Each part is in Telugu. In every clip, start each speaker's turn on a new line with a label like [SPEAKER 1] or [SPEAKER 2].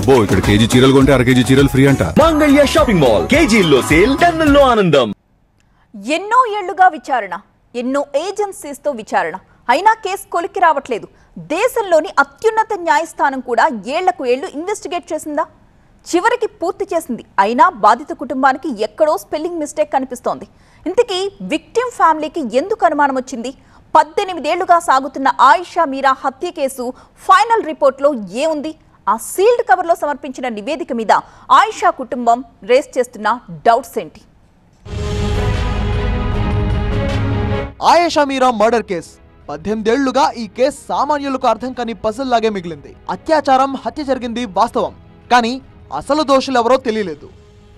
[SPEAKER 1] అబ్బో ఇక్కడ కేజీ చీరలు కొంటే అర కేజీ చీరలు ఫ్రీ అంట.
[SPEAKER 2] మంగళ్య షాపింగ్ మాల్ కేజీల్లో సేల్, టన్నుల్లో ఆనందం.
[SPEAKER 3] ఎన్నో ఏళ్లుగా విచారణ, ఎన్నో ఏజెన్సీస్తో విచారణ, అయినా కేసు కొలిక్కి రావట్లేదు. దేశంలోని అత్యున్నత న్యాయస్థానం కూడా ఏళ్లకు ఏళ్లు ఇన్వెస్టిగేట్ చేసిందా? చివరికి పూర్తి చేసింది. అయినా బాధిత కుటుంబానికి ఎక్కడో స్పెల్లింగ్ మిస్టేక్ కనిపిస్తోంది. ఇంతకీ విక్టిమ్ ఫ్యామిలీకి ఎందుకు అనుమానం వచ్చింది? 18 ఏళ్లుగా సాగుతున్న ఆయిషా మీరా హత్య కేసు ఫైనల్ రిపోర్ట్లో ఏముంది? ఆ సీల్డ్ కవర్లో సమర్పించిన నివేదిక మీద ఆయిషా కుటుంబం రేస్ చేస్తున్న డౌట్స్ ఏంటి?
[SPEAKER 4] ఆయిషా మీరా మర్డర్ కేసు 18 ఏళ్లుగా ఈ కేసు సామాన్యులకు అర్థం కాని పజిల్ లాగే మిగిలింది. అత్యాచారం, హత్య జరిగింది వాస్తవం, కానీ అసలు దోషులెవరో తెలియలేదు.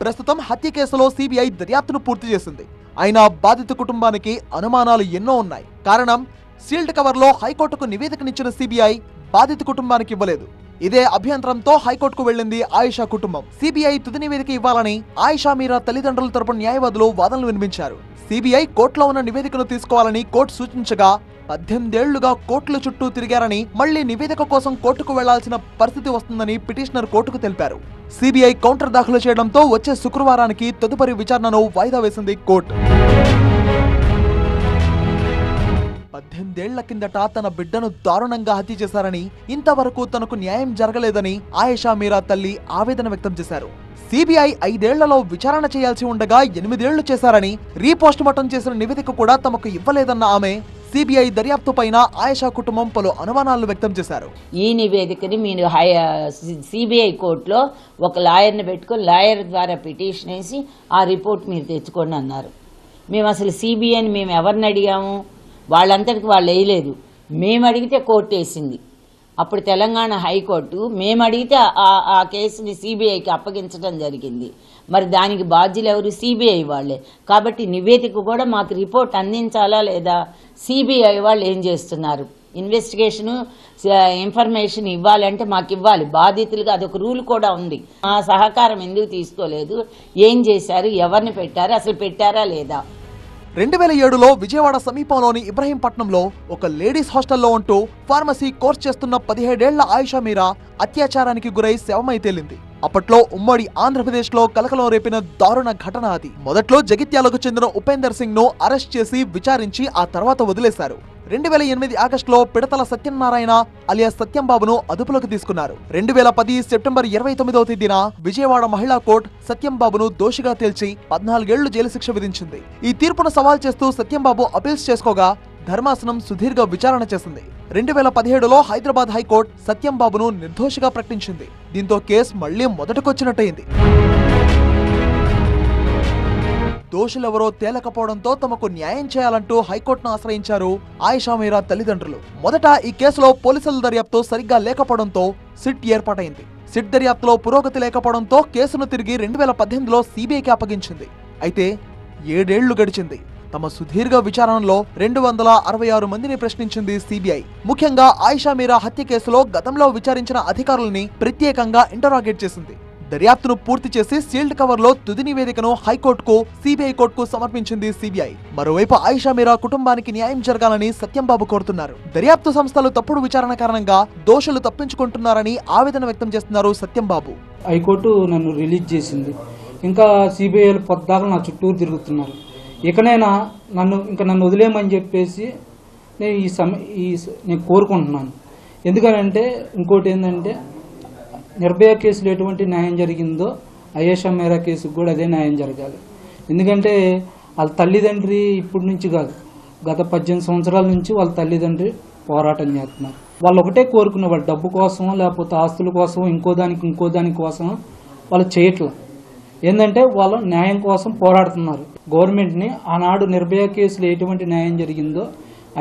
[SPEAKER 4] ప్రస్తుతం హత్య కేసులో సిబిఐ దర్యాప్తును పూర్తి చేసింది. అయినా బాధిత కుటుంబానికి అనుమానాలు ఎన్నో ఉన్నాయి. కారణం, సీల్డ్ కవర్లో హైకోర్టుకు నివేదికనిచ్చిన సిబిఐ బాధిత కుటుంబానికి ఇవ్వలేదు. ఇదే అభ్యంతరంతో హైకోర్టుకు వెళ్లింది ఆయిషా కుటుంబం. సిబిఐ తుది నివేదిక ఇవ్వాలని ఆయిషా మీరా తల్లిదండ్రుల తరపున న్యాయవాదులు వాదనలు వినిపించారు. సిబిఐ కోర్టులో ఉన్న నివేదికను తీసుకోవాలని కోర్టు సూచించగా 18 ఏళ్లుగా కోర్టుల చుట్టూ తిరిగారని, మళ్లీ నివేదిక కోసం కోర్టుకు వెళ్లాల్సిన పరిస్థితి వస్తుందని పిటిషనర్ కోర్టుకు తెలిపారు. సిబిఐ కౌంటర్ దాఖలు చేయడంతో వచ్చే శుక్రవారానికి తదుపరి విచారణను వాయిదా వేసింది కోర్టు. 18 ఏళ్ల కిందట తన బిడ్డను దారుణంగా హత్య చేశారని, ఇంతవరకు తనకు న్యాయం జరగలేదని ఆయిషా మీరా తల్లి ఆవేదన వ్యక్తం చేశారు. సిబిఐ 5 ఏళ్లలో విచారణ చేయాల్సి ఉండగా 8 ఏళ్లు చేశారని, రీపోస్ట్ మార్టం చేసిన నివేదిక కూడా తమకు ఇవ్వలేదన్న ఆమె సిబిఐ దర్యాప్తు పైన ఆయిషా కుటుంబం పలు అనుమానాలు వ్యక్తం చేశారు.
[SPEAKER 5] ఈ నివేదికని మీరు సిబిఐ కోర్టులో ఒక లాయర్ని పెట్టుకొని లాయర్ ద్వారా పిటిషన్ వేసి ఆ రిపోర్ట్ మీరు తెచ్చుకోండి అన్నారు. మేము అసలు సిబిఐని మేము ఎవరిని అడిగాము? వాళ్ళంతటికి వాళ్ళు వేయలేదు. మేము అడిగితే కోర్టు వేసింది. అప్పుడు తెలంగాణ హైకోర్టు మేము అడిగితే ఆ కేసుని సిబిఐకి అప్పగించడం జరిగింది. మరి దానికి బాధ్యులు ఎవరు? సిబిఐ వాళ్ళే. కాబట్టి నివేదిక కూడా మాకు రిపోర్ట్ అందించాలా లేదా? సిబిఐ వాళ్ళు ఏం చేస్తున్నారు? ఇన్వెస్టిగేషను ఇన్ఫర్మేషన్ ఇవ్వాలంటే మాకు ఇవ్వాలి బాధితులుగా. అదొక రూల్ కూడా ఉంది. ఆ సహకారం ఎందుకు తీసుకోలేదు? ఏం చేశారు? ఎవరిని పెట్టారు? అసలు పెట్టారా లేదా?
[SPEAKER 4] 2007లో విజయవాడ సమీపంలోని ఇబ్రహీంపట్నంలో ఒక లేడీస్ హాస్టల్లో ఉంటూ ఫార్మసీ కోర్స్ చేస్తున్న 17 ఏళ్ల ఆయిషా మీరా అత్యాచారానికి గురై శవమై తేలింది. అప్పట్లో ఉమ్మడి ఆంధ్రప్రదేశ్ లో కలకలం రేపిన దారుణ ఘటన అది. మొదట్లో జగిత్యాలకు చెందిన ఉపేందర్ సింగ్ ను అరెస్ట్ చేసి విచారించి ఆ తర్వాత వదిలేశారు. 2008 ఆగస్టులో పిడతల సత్యనారాయణ అలియాస్ సత్యంబాబును అదుపులోకి తీసుకున్నారు. 2010 సెప్టెంబర్ 29వ తేదీన విజయవాడ మహిళా కోర్టు సత్యంబాబును దోషిగా తేల్చి 14 ఏళ్లు జైలు శిక్ష విధించింది. ఈ తీర్పును సవాల్ చేస్తూ సత్యంబాబు అపీల్స్ చేసుకోగా ధర్మాసనం సుదీర్ఘ విచారణ చేసింది. 2017లో హైదరాబాద్ హైకోర్టు సత్యంబాబును నిర్దోషిగా ప్రకటించింది. దీంతో కేసు మళ్లీ మొదటికొచ్చినట్టయింది. దోషులెవరో తేలకపోవడంతో తమకు న్యాయం చేయాలంటూ హైకోర్టును ఆశ్రయించారు ఆయిషా మీరా తల్లిదండ్రులు. మొదట ఈ కేసులో పోలీసుల దర్యాప్తు సరిగ్గా లేకపోవడంతో సిట్ ఏర్పాటైంది. సిట్ దర్యాప్తులో పురోగతి లేకపోవడంతో కేసును తిరిగి 2018లో సిబిఐకి అప్పగించింది. అయితే 7 ఏళ్లు గడిచింది. తమ సుదీర్ఘ విచారణలో 266 మందిని ప్రశ్నించింది సిబిఐ. ముఖ్యంగా ఆయిషా మీరా హత్య కేసులో గతంలో విచారించిన అధికారులని ప్రత్యేకంగా ఇంటరాగేట్ చేసింది. దర్యాప్తును పూర్తి చేసి సీల్డ్ కవర్లో తుది నివేదికను హైకోర్టుకు, సిబిఐ కోర్టుకు సమర్పించింది సిబిఐ. మరోవైపు ఆయిషా మీరా కుటుంబానికి న్యాయం జరగాలని సత్యంబాబు కోరుతున్నారు. దర్యాప్తు సంస్థలు తప్పుడు విచారణ కారణంగా దోషులు తప్పించుకుంటున్నారని ఆవేదన వ్యక్తం చేస్తున్నారు సత్యంబాబు.
[SPEAKER 6] హైకోర్టు నన్ను రిలీజ్ చేసింది. ఇంకా సిబిఐ పొద్దాక నా చుట్టూరు తిరుగుతున్నారు. ఇకనైనా నన్ను వదిలేయమని చెప్పేసి నేను కోరుకుంటున్నాను. ఎందుకనంటే ఇంకోటి ఏంటంటే, నిర్భయ కేసులో ఎటువంటి న్యాయం జరిగిందో ఆయిషా మీరా కేసుకు కూడా అదే న్యాయం జరగాలి. ఎందుకంటే వాళ్ళ తల్లిదండ్రి ఇప్పటి నుంచి కాదు, గత 18 సంవత్సరాల నుంచి వాళ్ళ తల్లిదండ్రి పోరాటం చేస్తున్నారు. వాళ్ళు ఒకటే కోరుకున్న, వాళ్ళ డబ్బు కోసం లేకపోతే ఆస్తుల కోసం ఇంకో దాని కోసం వాళ్ళు చేయట్లేదు. ఏంటంటే వాళ్ళు న్యాయం కోసం పోరాడుతున్నారు. గవర్నమెంట్ని ఆనాడు నిర్భయ కేసులో ఎటువంటి న్యాయం జరిగిందో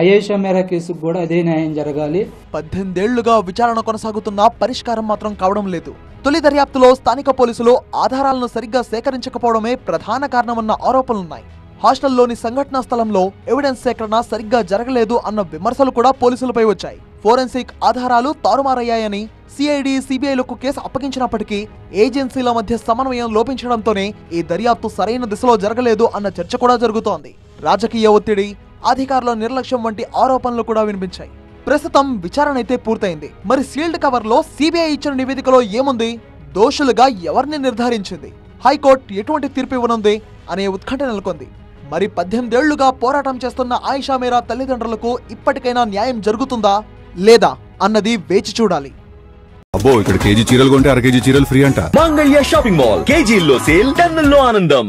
[SPEAKER 6] ఆయిషా మీరా కేసుకు కూడా అదే న్యాయం జరగాలి.
[SPEAKER 4] 18 ఏళ్లుగా విచారణ కొనసాగుతున్నా పరిష్కారం మాత్రం కావడం లేదు. తొలి దర్యాప్తులో స్థానిక పోలీసులు ఆధారాలను సరిగ్గా సేకరించకపోవడమే ప్రధాన కారణమన్న ఆరోపణలున్నాయి. హాస్టల్లోని సంఘటనా స్థలంలో ఎవిడెన్స్ సేకరణ సరిగ్గా జరగలేదు అన్న విమర్శలు కూడా పోలీసులపై వచ్చాయి. ఫోరెన్సిక్ ఆధారాలు తారుమారయ్యాయని సిఐడి, సిబిఐలకు కేసు అప్పగించినప్పటికీ ఏజెన్సీల మధ్య సమన్వయం లోపించడంతోనే ఈ దర్యాప్తు సరైన దిశలో జరగలేదు అన్న చర్చ కూడా జరుగుతోంది. రాజకీయ ఒత్తిడి, అధికారుల నిర్లక్ష్యం వంటి ఆరోపణలు కూడా వినిపించాయి. ప్రస్తుతం విచారణ అయితే పూర్తయింది. మరి సీల్డ్ కవర్ లో సిబిఐ ఇచ్చిన నివేదికలో ఏముంది? దోషులుగా ఎవరిని నిర్ధారించింది? హైకోర్టు ఎటువంటి తీర్పు ఇవ్వనుంది అనే ఉత్కంఠ నెలకొంది. మరి 18 ఏళ్లుగా పోరాటం చేస్తున్న ఆయిషా మీరా తల్లిదండ్రులకు ఇప్పటికైనా న్యాయం జరుగుతుందా లేదా అన్నది వేచి చూడాలి.
[SPEAKER 1] అబ్బో, ఇక్కడ కేజీ చీరలు కొంటే 1/2 కేజీ చీరలు ఫ్రీ అంట.
[SPEAKER 2] మంగళ్య షాపింగ్ మాల్ కేజీల్లో సేల్, టన్నుల్లో ఆనందం.